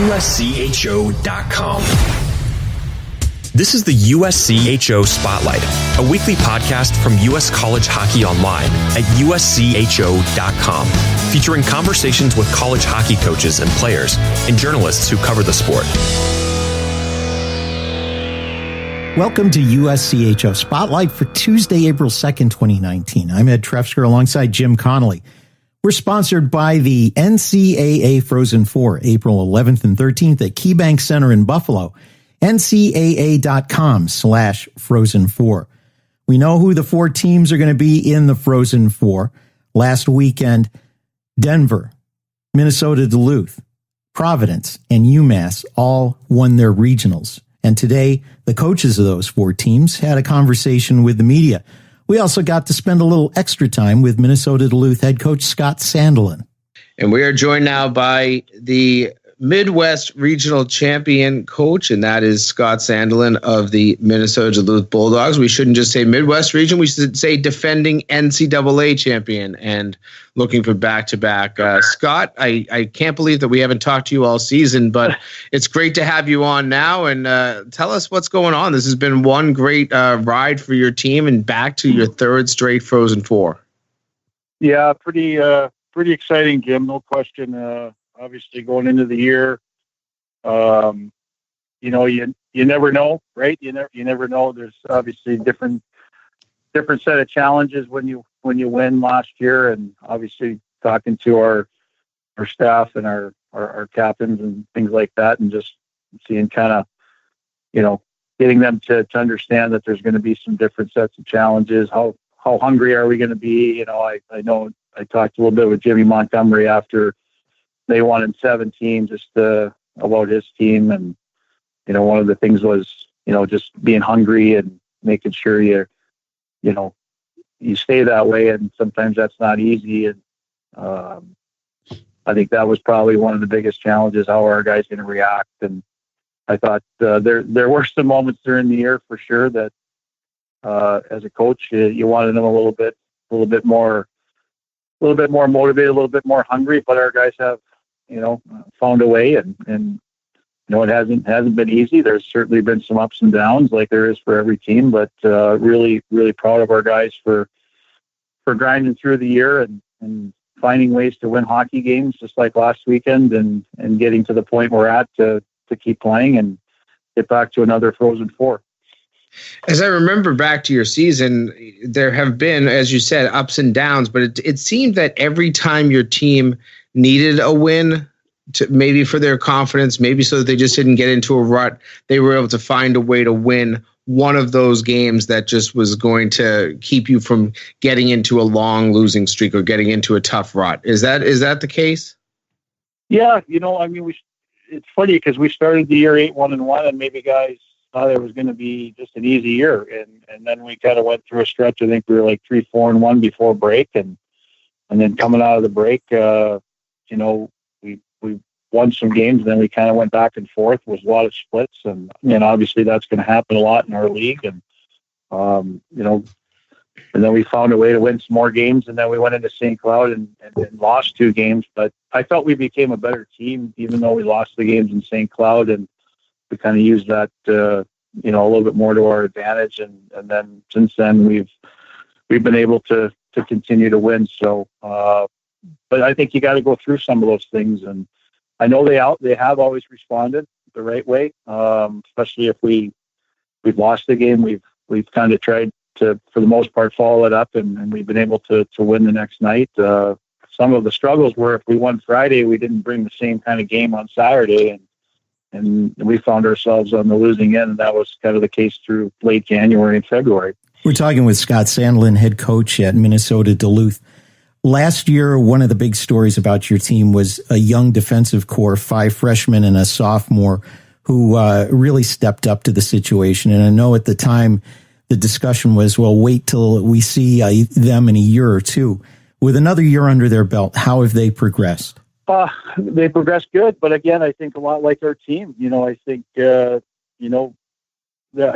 USCHO.com. This is the USCHO Spotlight, a weekly podcast from U.S. College Hockey Online at USCHO.com, featuring conversations with college hockey coaches and players and journalists who cover the sport. Welcome to USCHO Spotlight for Tuesday, April 2nd, 2019. I'm Ed Trefzger alongside Jim Connelly. We're sponsored by the NCAA Frozen Four, April 11th and 13th at KeyBank Center in Buffalo. NCAA.com/Frozen4. We know who the four teams are going to be in the Frozen Four. Last weekend, Denver, Minnesota Duluth, Providence, and UMass all won their regionals. And today, the coaches of those four teams had a conversation with the media. We also got to spend a little extra time with Minnesota Duluth head coach Scott Sandelin. And we are joined now by the Midwest Regional Champion coach, and that is Scott Sandelin of the Minnesota Duluth Bulldogs. We shouldn't just say Midwest Region, we should say defending NCAA champion and looking for back-to-back. Scott, I can't believe that we haven't talked to you all season, but it's great to have you on now, and tell us what's going on. This has been one great ride for your team and back to your third straight Frozen Four. Yeah, pretty exciting, Jim, no question. Obviously, going into the year, you never know, right? You never know. There's obviously different set of challenges when you win last year, and obviously talking to our staff and our captains and things like that, and just seeing kind of, getting them to understand that there's going to be some different sets of challenges. How hungry are we going to be? I know I talked a little bit with Jimmy Montgomery after they won in 17, just about his team. And, one of the things was, just being hungry and making sure you stay that way. And sometimes that's not easy. And I think that was probably one of the biggest challenges, how are our guys going to react? And I thought there were some moments during the year for sure that as a coach, you wanted them a little bit more motivated, a little bit more hungry, but our guys have, found a way, and it hasn't been easy. There's certainly been some ups and downs like there is for every team, but really, really proud of our guys for grinding through the year and finding ways to win hockey games just like last weekend, and getting to the point we're at to keep playing and get back to another Frozen Four. As I remember back to your season, there have been, as you said, ups and downs, but it seemed that every time your team needed a win, maybe for their confidence, maybe so that they just didn't get into a rut, they were able to find a way to win one of those games that just was going to keep you from getting into a long losing streak or getting into a tough rut. Is that the case? Yeah, it's funny because we started the year 8-1-1, and maybe guys thought it was going to be just an easy year, and then we kind of went through a stretch. I think we were like 3-4-1 before break, and then coming out of the break, we won some games, and then we kind of went back and forth. It was a lot of splits, and obviously that's going to happen a lot in our league, and and then we found a way to win some more games, and then we went into St. Cloud and lost 2 games. But I felt we became a better team, even though we lost the games in St. Cloud, and we kind of used that, a little bit more to our advantage. And then since then, we've been able to continue to win. So, but I think you got to go through some of those things. And I know they have always responded the right way, especially if we've lost the game. We've kind of tried to, for the most part, follow it up, and we've been able to win the next night. Some of the struggles were if we won Friday, we didn't bring the same kind of game on Saturday, and we found ourselves on the losing end, and that was kind of the case through late January and February. We're talking with Scott Sandelin, head coach at Minnesota Duluth. Last year, one of the big stories about your team was a young defensive core, 5 freshmen and a sophomore, who really stepped up to the situation. And I know at the time the discussion was, well, wait till we see them in a year or two. With another year under their belt, how have they progressed? They progressed good, but again, I think a lot like our team. I think I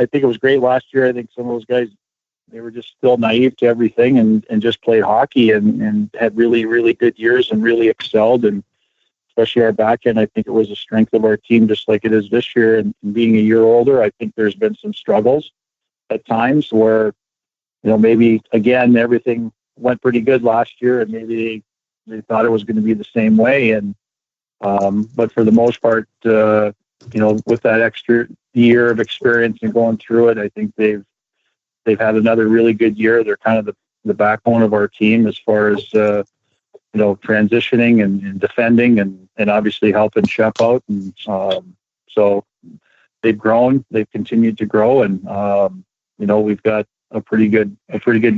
think it was great last year. I think some of those guys, they were just still naive to everything and just played hockey and had really, really good years and really excelled. And especially our back end. I think it was a strength of our team, just like it is this year. And being a year older, I think there's been some struggles at times where, maybe again, everything went pretty good last year, and maybe they thought it was going to be the same way. And but for the most part, with that extra year of experience and going through it, I think they've had another really good year. They're kind of the backbone of our team as far as transitioning and defending and obviously helping Shep out. And so they've grown. They've continued to grow, and we've got a pretty good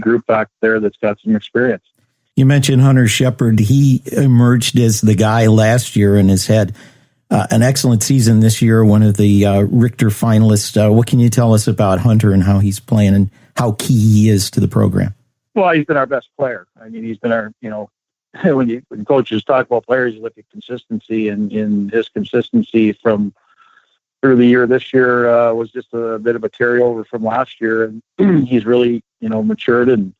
group back there that's got some experience. You mentioned Hunter Shepard. He emerged as the guy last year and has had an excellent season this year, one of the Richter finalists. What can you tell us about Hunter and how he's playing and how key he is to the program? Well, he's been our best player. I mean, he's been our, when coaches talk about players, you look at consistency, and in his consistency from through the year this year was just a bit of a carryover from last year. And he's really, matured and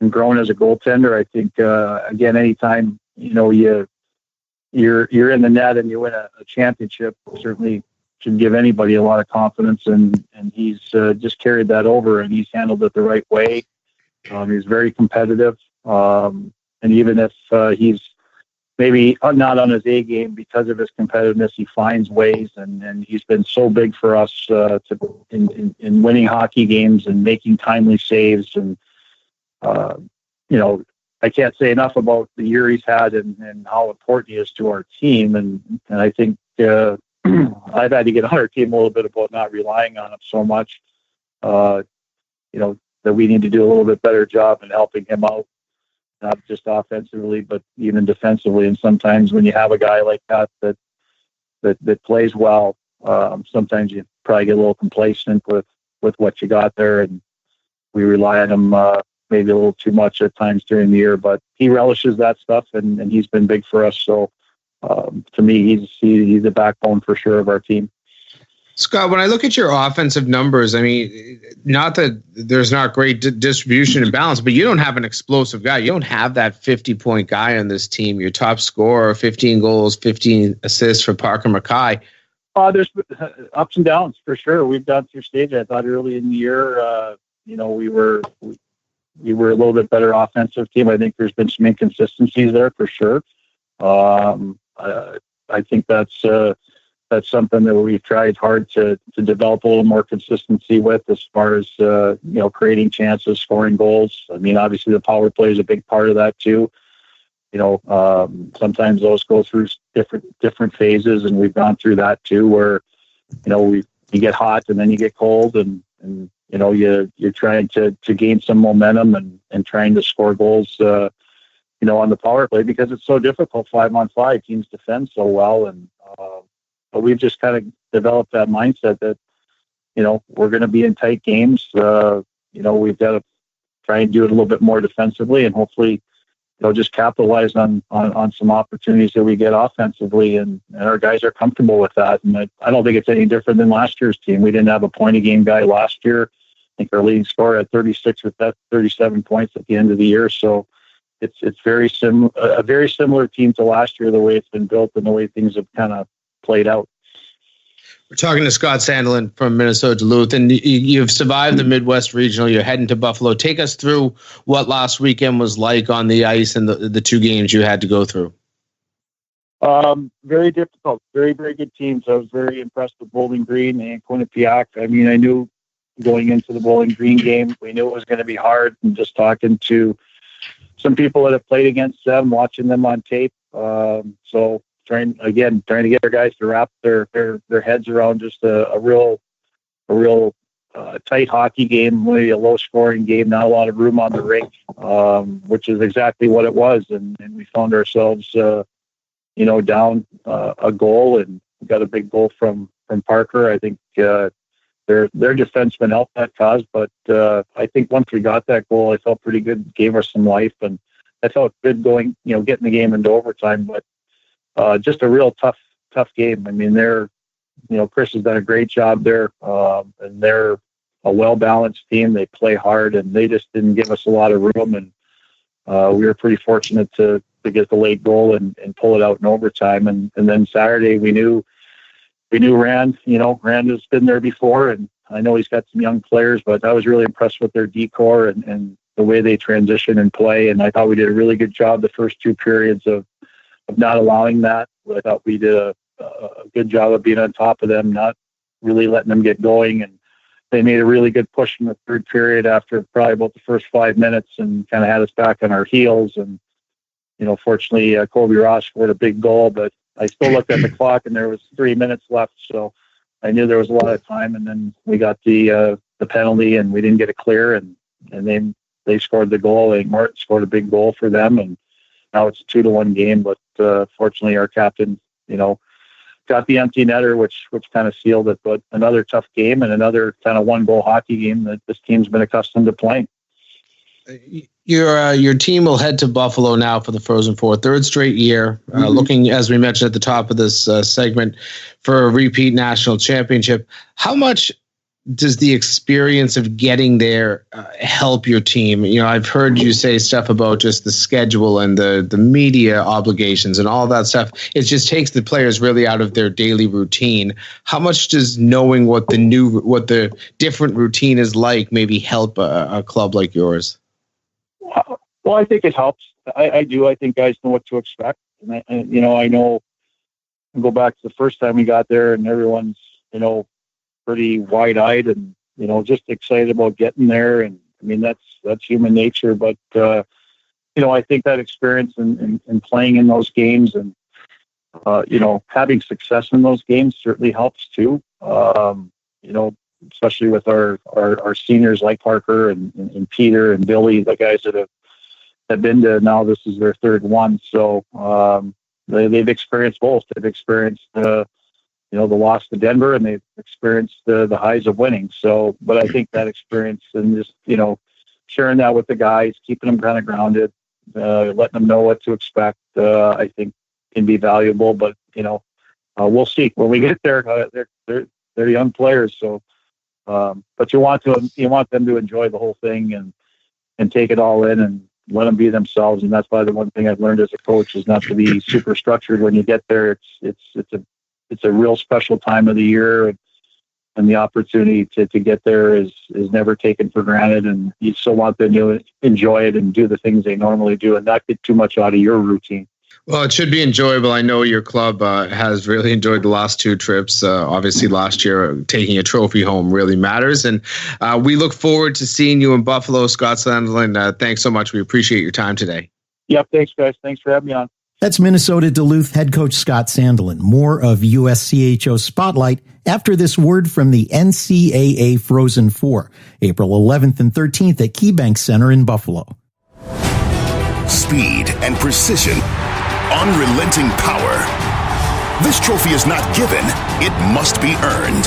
grown as a goaltender. I think, again, anytime, you're in the net and you win a championship, certainly should give anybody a lot of confidence. And he's just carried that over, and he's handled it the right way. He's very competitive. And even if he's maybe not on his A game because of his competitiveness, he finds ways, and he's been so big for us in winning hockey games and making timely saves. And, I can't say enough about the year he's had and how important he is to our team. And I think I've had to get on our team a little bit about not relying on him so much, that we need to do a little bit better job in helping him out, not just offensively, but even defensively. And sometimes when you have a guy like that plays well, sometimes you probably get a little complacent with what you got there, and we rely on him maybe a little too much at times during the year. But he relishes that stuff, and he's been big for us. So to me, he's the backbone for sure of our team. Scott, when I look at your offensive numbers, I mean, not that there's not great distribution and balance, but you don't have an explosive guy. You don't have that 50-point guy on this team. Your top scorer, 15 goals, 15 assists for Parker Mackay. There's ups and downs for sure. We've gone through stages. I thought early in the year, we were a little bit better offensive team. I think there's been some inconsistencies there for sure. I think that's something that we've tried hard to develop a little more consistency with, as far as creating chances, scoring goals. I mean, obviously the power play is a big part of that too. Sometimes those go through different phases, and we've gone through that too, where you get hot and then you get cold, and you're trying to gain some momentum and trying to score goals on the power play, because it's so difficult 5-on-5. Teams defend so well, and but we've just kind of developed that mindset that we're going to be in tight games. We've got to try and do it a little bit more defensively, and hopefully just capitalize on some opportunities that we get offensively, and our guys are comfortable with that. And I don't think it's any different than last year's team. We didn't have a point a game guy last year. I think our leading scorer had 36 with that 37 points at the end of the year. So it's a very similar team to last year, the way it's been built and the way things have kind of played out. We're talking to Scott Sandelin from Minnesota Duluth, and you've survived the Midwest Regional. You're heading to Buffalo. Take us through what last weekend was like on the ice and the two games you had to go through. Very difficult. Very, very good teams. I was very impressed with Bowling Green and Quinnipiac. I mean, I knew going into the Bowling Green game, we knew it was going to be hard, and just talking to some people that have played against them, watching them on tape. So trying to get our guys to wrap their heads around just a real tight hockey game, maybe a low scoring game, not a lot of room on the rink, which is exactly what it was. And we found ourselves, down a goal, and got a big goal from Parker. I think their defenseman helped that cause, but I think once we got that goal, I felt pretty good, gave us some life, and I felt good going, getting the game into overtime. But just a real tough game. I mean, Chris has done a great job there, and they're a well-balanced team. They play hard, and they just didn't give us a lot of room. And we were pretty fortunate to get the late goal and pull it out in overtime. And then Saturday we knew Rand, Rand has been there before, and I know he's got some young players, but I was really impressed with their D-core and the way they transition and play. And I thought we did a really good job the first two periods of not allowing that. I thought we did a good job of being on top of them, not really letting them get going. And they made a really good push in the third period after probably about the first 5 minutes and kind of had us back on our heels. And, fortunately, Colby Ross scored a big goal, but I still looked at the clock and there was 3 minutes left. So I knew there was a lot of time. And then we got the penalty and we didn't get it clear. And they scored the goal. I think Martin scored a big goal for them. And now it's a 2-1 game. But fortunately, our captain, got the empty netter, which kind of sealed it. But another tough game and another kind of 1-goal hockey game that this team's been accustomed to playing. Your team will head to Buffalo now for the Frozen Four, third straight year, looking, as we mentioned at the top of this segment, for a repeat national championship. How much does the experience of getting there help your team? I've heard you say stuff about just the schedule and the media obligations and all that stuff. It just takes the players really out of their daily routine. How much does knowing what the different routine is like maybe help a club like yours? Well, I think it helps. I do. I think guys know what to expect. And I know, go back to the first time we got there and everyone's, pretty wide-eyed and, just excited about getting there. And I mean, that's human nature. But, I think that experience in playing in those games and, having success in those games certainly helps too. Especially with our seniors like Parker and Peter and Billy, the guys that have been to, now this is their third one. So they've experienced both. They've experienced the loss to Denver, and they've experienced the highs of winning. So, but I think that experience and just, sharing that with the guys, keeping them kind of grounded, letting them know what to expect, I think can be valuable. But, we'll see when we get there. They're young players. So, but you want them to enjoy the whole thing and take it all in and let them be themselves. And that's probably the one thing I've learned as a coach is not to be super structured when you get there. It's a real special time of the year, and the opportunity to get there is never taken for granted. And you still want them to enjoy it and do the things they normally do and not get too much out of your routine. Well, it should be enjoyable. I know your club has really enjoyed the last two trips. Obviously, last year, taking a trophy home really matters. And we look forward to seeing you in Buffalo, Scott Sandelin. Thanks so much. We appreciate your time today. Yep. Thanks, guys. Thanks for having me on. That's Minnesota Duluth head coach Scott Sandelin. More of USCHO Spotlight after this word from the NCAA Frozen Four, April 11th and 13th at KeyBank Center in Buffalo. Speed and precision, unrelenting power. This trophy is not given, it must be earned.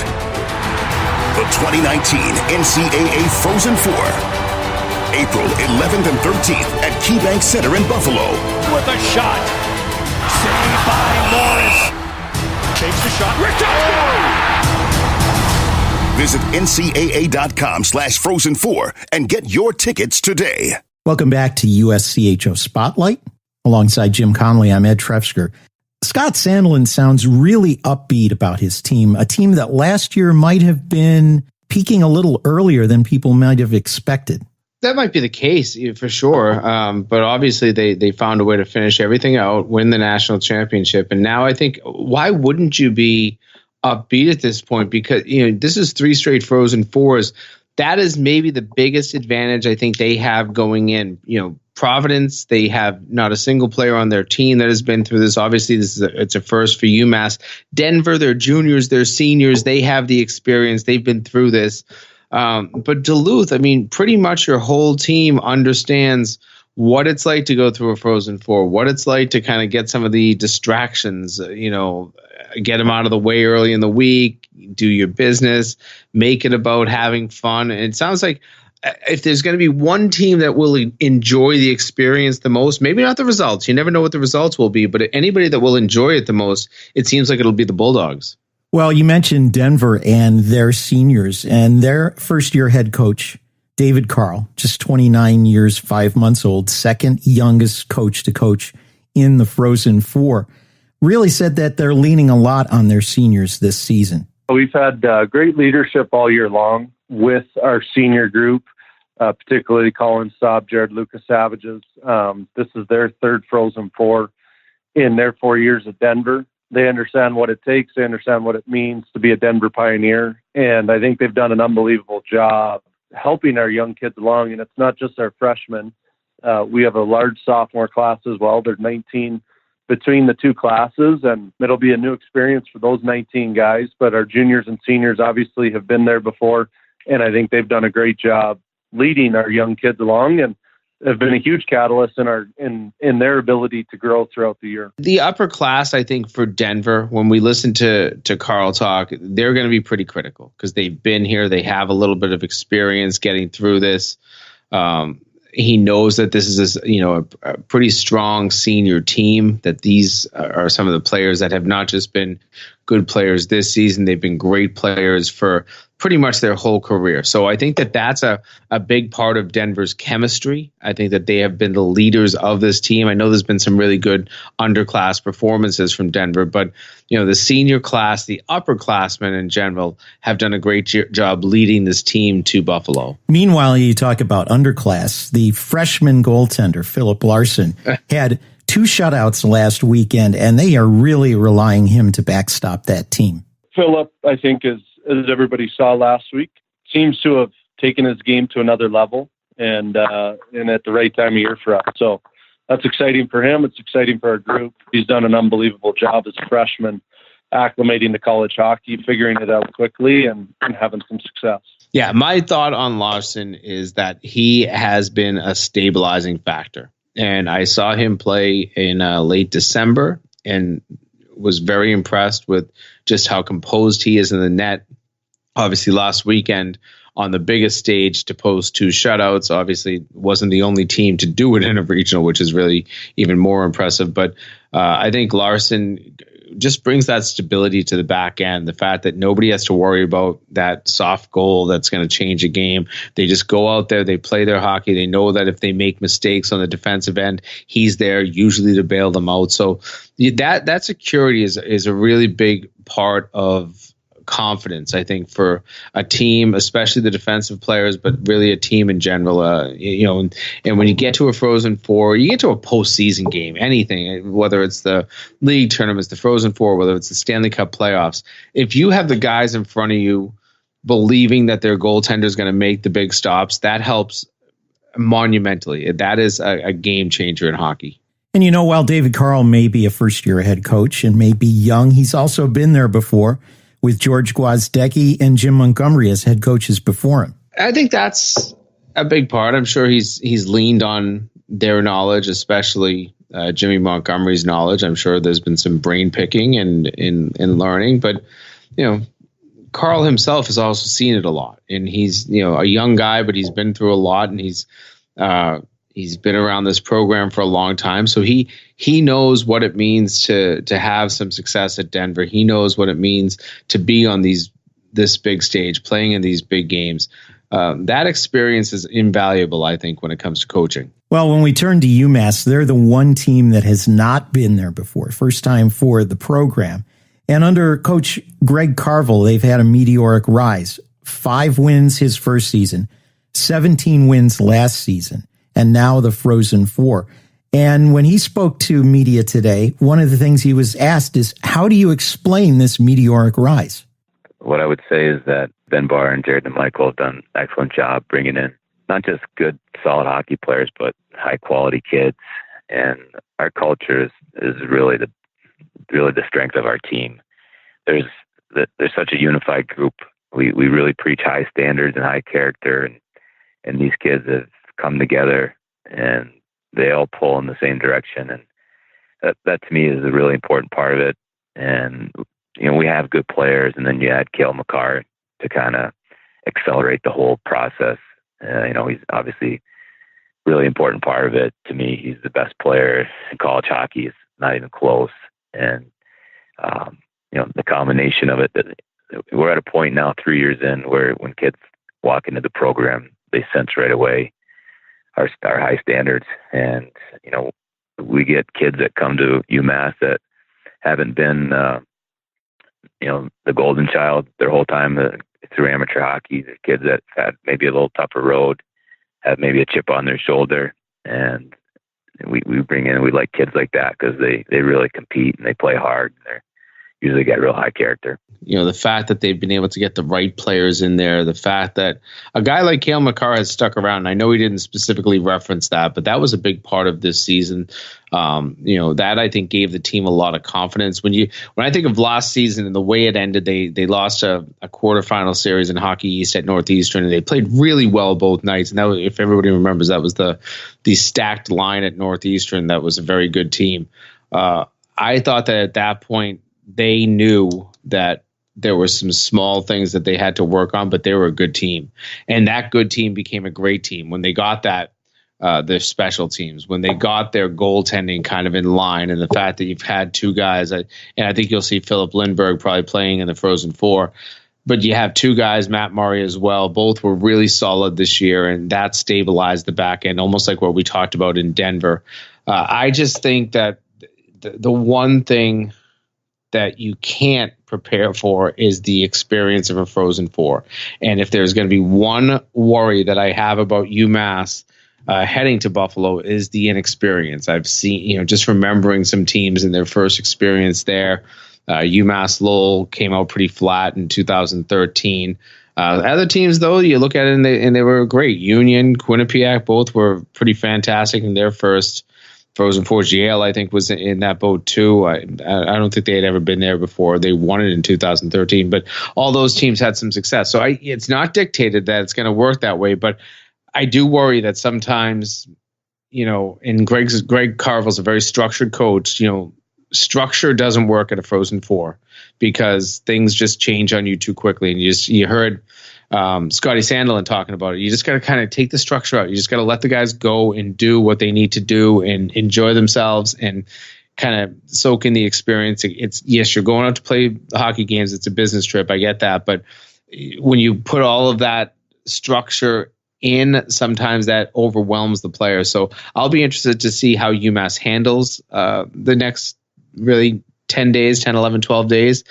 The 2019 NCAA Frozen Four, April 11th and 13th at KeyBank Center in Buffalo. With a shot. Saved by Morris. Takes the shot. Visit ncaa.com/Frozen4 and get your tickets today. Welcome back to USCHO Spotlight. Alongside Jim Connelly, I'm Ed Trefzger. Scott Sandelin sounds really upbeat about his team, a team that last year might have been peaking a little earlier than people might have expected. That might be the case for sure. But obviously they found a way to finish everything out, win the national championship. And now I think, why wouldn't you be upbeat at this point? Because, this is 3 straight Frozen Fours. That is maybe the biggest advantage I think they have going in. Providence, they have not a single player on their team that has been through this. Obviously, it's a first for UMass. Denver, they're juniors, they're seniors. They have the experience. They've been through this. But Duluth, pretty much your whole team understands what it's like to go through a Frozen Four, what it's like to kind of get some of the distractions, get them out of the way early in the week, do your business, make it about having fun. And it sounds like if there's going to be one team that will enjoy the experience the most, maybe not the results, you never know what the results will be, but anybody that will enjoy it the most, it seems like it'll be the Bulldogs. Well, you mentioned Denver and their seniors and their first-year head coach, David Carle, just 29 years, 5 months old, second youngest coach to coach in the Frozen Four, really said that they're leaning a lot on their seniors this season. We've had great leadership all year long with our senior group, particularly Colin Staub, Jared Lucas Savages. This is their third Frozen Four in their 4 years at Denver. They understand what it takes. They understand what it means to be a Denver Pioneer. And I think they've done an unbelievable job helping our young kids along. And it's not just our freshmen. We have a large sophomore class as well. There's 19 between the two classes, and it'll be a new experience for those 19 guys. But our juniors and seniors obviously have been there before. And I think they've done a great job leading our young kids along, and have been a huge catalyst in their ability to grow throughout the year. The upper class, I think, for Denver, when we listen to Carle talk, they're going to be pretty critical because they've been here. They have a little bit of experience getting through this. He knows that this is a pretty strong senior team, that these are some of the players that have not just been good players this season. They've been great players for pretty much their whole career. So I think that that's a big part of Denver's chemistry. I think that they have been the leaders of this team. I know there's been some really good underclass performances from Denver, but the senior class, the upperclassmen in general, have done a great job leading this team to Buffalo. Meanwhile, you talk about underclass. The freshman goaltender, Philip Larson, had 2 shutouts last weekend, and they are really relying him to backstop that team. Philip, I think, as everybody saw last week, seems to have taken his game to another level and at the right time of year for us. So that's exciting for him. It's exciting for our group. He's done an unbelievable job as a freshman, acclimating to college hockey, figuring it out quickly and having some success. Yeah, my thought on Larson is that he has been a stabilizing factor. And I saw him play in late December and was very impressed with just how composed he is in the net. Obviously, last weekend on the biggest stage to post 2 shutouts, obviously wasn't the only team to do it in a regional, which is really even more impressive. But I think Larson just brings that stability to the back end. The fact that nobody has to worry about that soft goal that's going to change a game. They just go out there, they play their hockey. They know that if they make mistakes on the defensive end, he's there usually to bail them out. So that security is a really big part of confidence, I think, for a team, especially the defensive players, but really a team in general. And when you get to a Frozen Four, you get to a postseason game, anything, whether it's the league tournaments, the Frozen Four, whether it's the Stanley Cup playoffs, if you have the guys in front of you believing that their goaltender is going to make the big stops, that helps monumentally. That is a game changer in hockey. And while David Carle may be a first-year head coach and may be young, he's also been there before, with George Gwozdecki and Jim Montgomery as head coaches before him. I think that's a big part. I'm sure he's leaned on their knowledge, especially Jimmy Montgomery's knowledge. I'm sure there's been some brain picking and in learning, but Carle himself has also seen it a lot, and he's a young guy, but he's been through a lot, and he's been around this program for a long time, so he knows what it means to have some success at Denver. He knows what it means to be on this big stage, playing in these big games. That experience is invaluable, I think, when it comes to coaching. Well, when we turn to UMass, they're the one team that has not been there before, first time for the program. And under Coach Greg Carvel, they've had a meteoric rise. 5 wins his first season, 17 wins last season, and now the Frozen Four. And when he spoke to media today, one of the things he was asked is, how do you explain this meteoric rise? What I would say is that Ben Barr and Jared and Michael have done an excellent job bringing in not just good, solid hockey players, but high-quality kids. And our culture is really the strength of our team. There's such a unified group. We really preach high standards and high character, and these kids have come together and they all pull in the same direction. And that to me is a really important part of it. And, we have good players, and then you add Cale Makar to kind of accelerate the whole process. He's obviously a really important part of it. To me, he's the best player in college hockey. It's not even close. And, the combination of it, that we're at a point now 3 years in where when kids walk into the program, they sense right away our high standards. And, we get kids that come to UMass that haven't been, the golden child their whole time through amateur hockey. There's kids that had maybe a little tougher road, have maybe a chip on their shoulder. And we like kids like that because they really compete and they play hard. And they're usually got real high character. The fact that they've been able to get the right players in there, the fact that a guy like Carle McCarr has stuck around, and I know he didn't specifically reference that, but that was a big part of this season. That I think gave the team a lot of confidence. When I think of last season and the way it ended, they lost a quarterfinal series in Hockey East at Northeastern, and they played really well both nights. And that was, if everybody remembers, that was the stacked line at Northeastern. That was a very good team. I thought that at that point they knew that there were some small things that they had to work on, but they were a good team. And that good team became a great team when they got that, their special teams, when they got their goaltending kind of in line, and the fact that you've had two guys, and I think you'll see Philip Lindbergh probably playing in the Frozen Four, but you have two guys, Matt Murray as well. Both were really solid this year, and that stabilized the back end, almost like what we talked about in Denver. I just think that the one thing that you can't prepare for is the experience of a Frozen Four. And if there's going to be one worry that I have about UMass heading to Buffalo is the inexperience. I've seen, just remembering some teams in their first experience there. UMass Lowell came out pretty flat in 2013. Other teams, though, you look at it and they were great. Union, Quinnipiac, both were pretty fantastic in their first Frozen Four. Yale, I think, was in that boat too. I don't think they had ever been there before. They won it in 2013, but all those teams had some success. So it's not dictated that it's going to work that way, but I do worry that sometimes, and Greg Carvel's a very structured coach. Structure doesn't work at a Frozen Four because things just change on you too quickly. And you heard Scotty Sandelin talking about it. You just got to kind of take the structure out. You just got to let the guys go and do what they need to do and enjoy themselves and kind of soak in the experience. It's yes, you're going out to play hockey games. It's a business trip. I get that. But when you put all of that structure in, sometimes that overwhelms the player. So I'll be interested to see how UMass handles the next really 10 days, 10, 11, 12 days.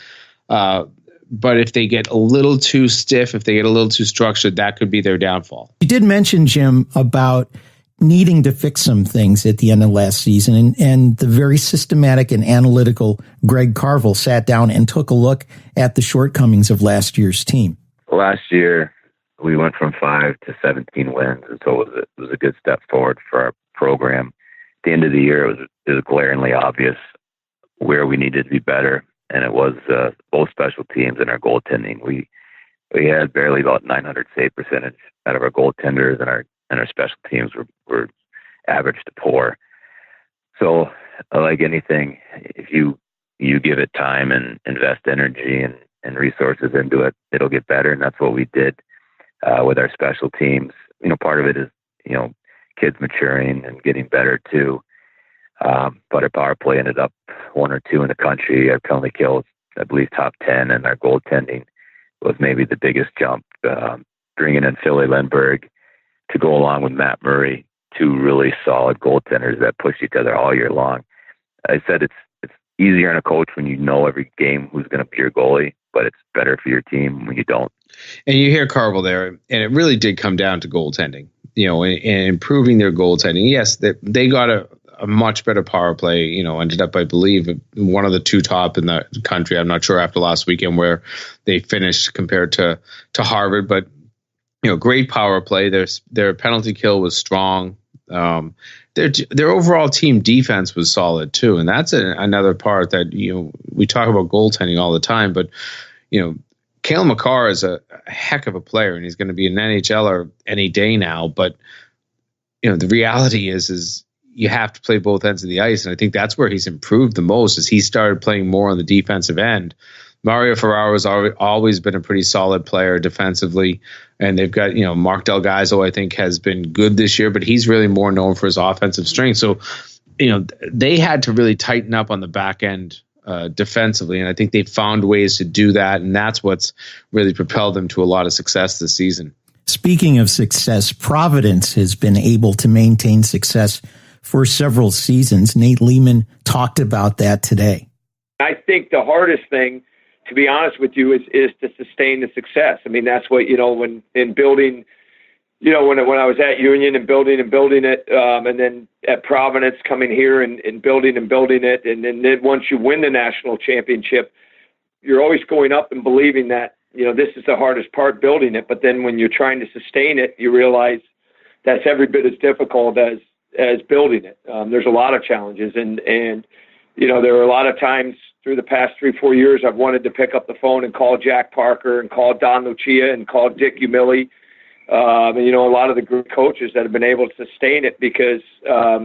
But if they get a little too stiff, if they get a little too structured, that could be their downfall. You did mention, Jim, about needing to fix some things at the end of last season, and the very systematic and analytical Greg Carvel sat down and took a look at the shortcomings of last year's team. Last year, we went from 5 to 17 wins, and so it was a good step forward for our program. At the end of the year, it was glaringly obvious where we needed to be better. And it was both special teams and our goaltending. We had barely about 900 save percentage out of our goaltenders, and our special teams were average to poor. So, like anything, if you give it time and invest energy and resources into it, it'll get better. And that's what we did with our special teams. Part of it is kids maturing and getting better too. But our power play ended up 1 or 2 in the country. Our penalty kills, I believe, top 10, and our goaltending was maybe the biggest jump. Bringing in Philly Lindbergh to go along with Matt Murray, 2 really solid goaltenders that push each other all year long. I said it's easier on a coach when you know every game who's going to be your goalie, but it's better for your team when you don't. And you hear Carvel there, and it really did come down to goaltending, and improving their goaltending. Yes, they got a much better power play, ended up, I believe, one of the 2 top in the country. I'm not sure after last weekend where they finished compared to Harvard, but, great power play. Their penalty kill was strong. Their overall team defense was solid too. And that's another part that, we talk about goaltending all the time, but, Carle McCarr is a heck of a player, and he's going to be an NHLer any day now. But, the reality is you have to play both ends of the ice. And I think that's where he's improved the most, is he started playing more on the defensive end. Mario Ferraro has always been a pretty solid player defensively. And they've got, Mark Delgado, I think, has been good this year, but he's really more known for his offensive strength. So, they had to really tighten up on the back end defensively. And I think they found ways to do that. And that's what's really propelled them to a lot of success this season. Speaking of success, Providence has been able to maintain success for several seasons. Nate Leaman talked about that today. I think the hardest thing, to be honest with you, is to sustain the success. I mean, that's what, when in building, when I was at Union and building it, and then at Providence coming here and building it. And then once you win the national championship, you're always going up and believing that, this is the hardest part, building it. But then when you're trying to sustain it, you realize that's every bit as difficult as building it. There's a lot of challenges. And there are a lot of times through the past 3-4 years, I've wanted to pick up the phone and call Jack Parker and call Don Lucia and call Dick Umili. And, a lot of the good coaches that have been able to sustain it, because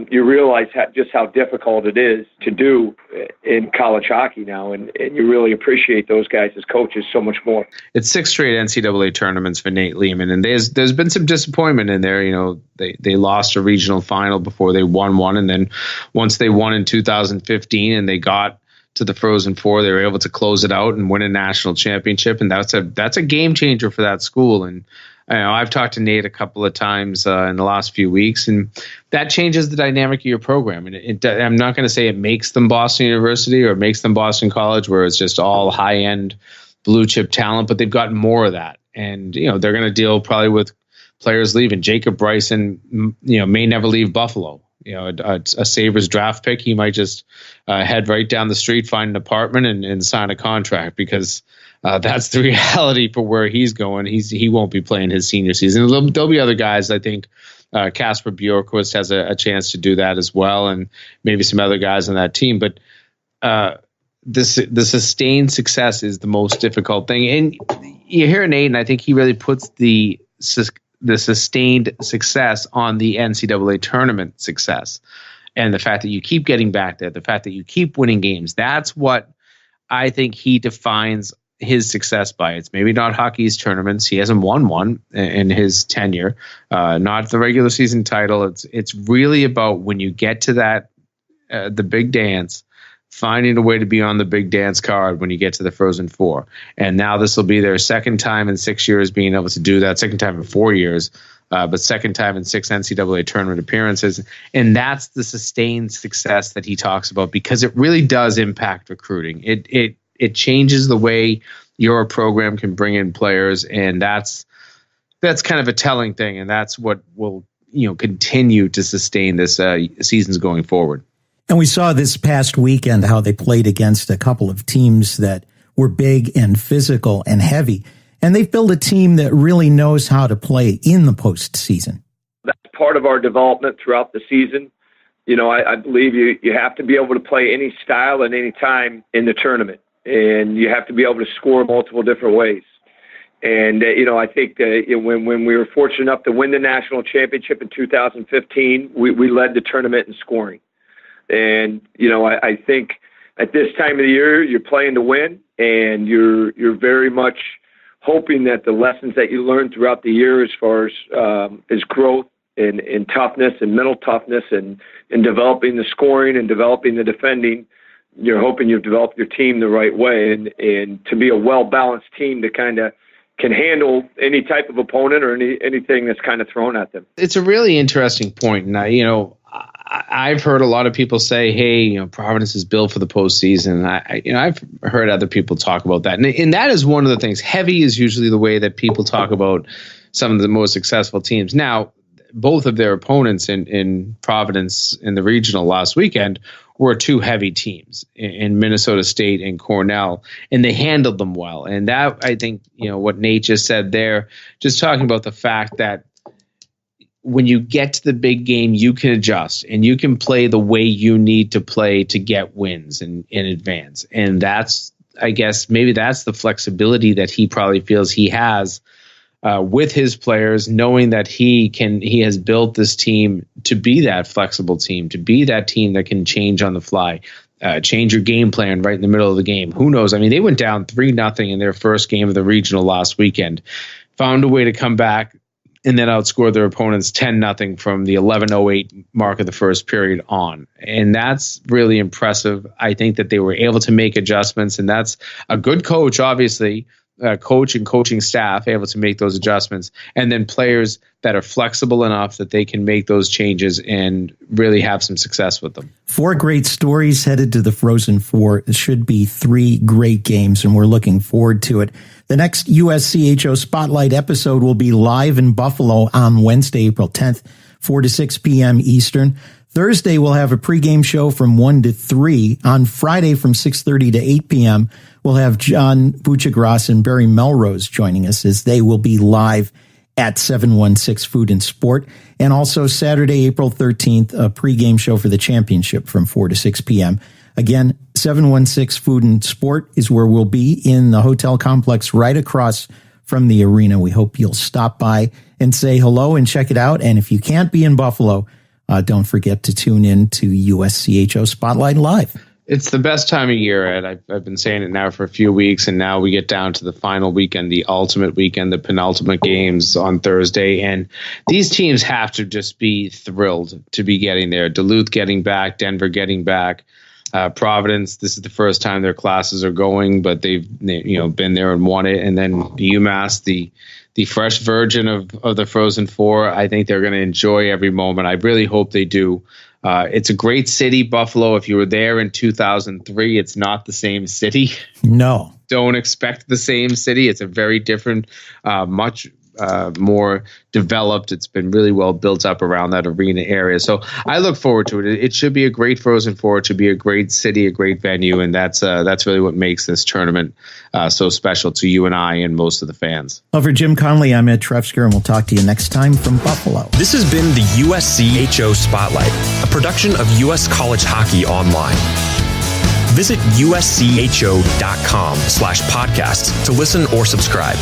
you realize just how difficult it is to do in college hockey now. And you really appreciate those guys as coaches so much more. It's 6 straight NCAA tournaments for Nate Leaman. And there's been some disappointment in there. They lost a regional final before they won one. And then once they won in 2015 and they got to the Frozen Four, they were able to close it out and win a national championship. And that's a game changer for that school. And I've talked to Nate a couple of times in the last few weeks, and that changes the dynamic of your program. And I'm not going to say it makes them Boston University or makes them Boston College, where it's just all high-end blue chip talent, but they've gotten more of that. And, they're going to deal probably with players leaving. Jacob Bryson, may never leave Buffalo. A Sabres draft pick, he might just head right down the street, find an apartment, and sign a contract, because that's the reality for where he's going. He won't be playing his senior season. There'll be other guys. I think Casper Bjorkquist has a chance to do that as well, and maybe some other guys on that team. But the sustained success is the most difficult thing. And you hear Nate, and I think he really puts the sustained success on the NCAA tournament success, and the fact that you keep getting back there, the fact that you keep winning games. That's what I think he defines his success by. It's maybe not hockey's tournaments. He hasn't won one in his tenure, not the regular season title. It's really about when you get to that, the big dance, finding a way to be on the big dance card when you get to the Frozen Four. And now this will be their second time in 6 years being able to do that, second time in 4 years, but second time in 6 NCAA tournament appearances. And that's the sustained success that he talks about, because it really does impact recruiting. It changes the way your program can bring in players, and that's kind of a telling thing, and that's what will continue to sustain this seasons going forward. And we saw this past weekend how they played against a couple of teams that were big and physical and heavy, and they've built a team that really knows how to play in the postseason. That's part of our development throughout the season. I believe you have to be able to play any style at any time in the tournament. And you have to be able to score multiple different ways. And, I think that when we were fortunate enough to win the national championship in 2015, we led the tournament in scoring. And, I think at this time of the year, you're playing to win, and you're very much hoping that the lessons that you learned throughout the year as far as growth and toughness and mental toughness and developing the scoring and developing the defending, you're hoping you've developed your team the right way and to be a well-balanced team that kind of can handle any type of opponent or anything that's kind of thrown at them. It's a really interesting point. And I've heard a lot of people say, hey, Providence is built for the postseason. I've heard other people talk about that. And that is one of the things. Heavy is usually the way that people talk about some of the most successful teams. Now, both of their opponents in Providence in the regional last weekend were two heavy teams in Minnesota State and Cornell, and they handled them well. And that, I think, what Nate just said there, just talking about the fact that when you get to the big game, you can adjust and you can play the way you need to play to get wins in advance. And that's, I guess, maybe that's the flexibility that he probably feels he has with his players, knowing that he has built this team to be that flexible team, to be that team that can change on the fly, change your game plan right in the middle of the game. Who knows? I mean, they went down 3-0 in their first game of the regional last weekend, found a way to come back and then outscore their opponents 10-0 from the 11:08 mark of the first period on. And that's really impressive. I think that they were able to make adjustments, and that's a good coach, obviously, coach and coaching staff able to make those adjustments, and then players that are flexible enough that they can make those changes and really have some success with them. 4 great stories headed to the Frozen Four. It should be 3 great games, and we're looking forward to it. The next USCHO Spotlight episode will be live in Buffalo on Wednesday, April 10th, 4 to 6 p.m. Eastern. Thursday, we'll have a pregame show from 1 to 3. On Friday, from 6:30 to 8 p.m., we'll have John Buchagras and Barry Melrose joining us as they will be live at 716 Food and Sport. And also Saturday, April 13th, a pregame show for the championship from 4 to 6 p.m. Again, 716 Food and Sport is where we'll be in the hotel complex right across from the arena. We hope you'll stop by and say hello and check it out. And if you can't be in Buffalo, don't forget to tune in to USCHO Spotlight Live. It's the best time of year, Ed. I've been saying it now for a few weeks, and now we get down to the final weekend, the ultimate weekend, the penultimate games on Thursday. And these teams have to just be thrilled to be getting there. Duluth getting back, Denver getting back, Providence. This is the first time their classes are going, but they've been there and won it. And then UMass, the fresh virgin of the Frozen Four. I think they're going to enjoy every moment. I really hope they do. It's a great city, Buffalo. If you were there in 2003, it's not the same city. No. Don't expect the same city. It's a very different, much more developed. It's been really well built up around that arena area. So I look forward to it. It should be a great Frozen Four. It should be a great city, a great venue. And that's really what makes this tournament so special to you and I and most of the fans. Well, for Jim Connelly, I'm Ed Trefzger, and we'll talk to you next time from Buffalo. This has been the USCHO Spotlight, a production of U.S. College Hockey Online. Visit uscho.com/podcasts to listen or subscribe.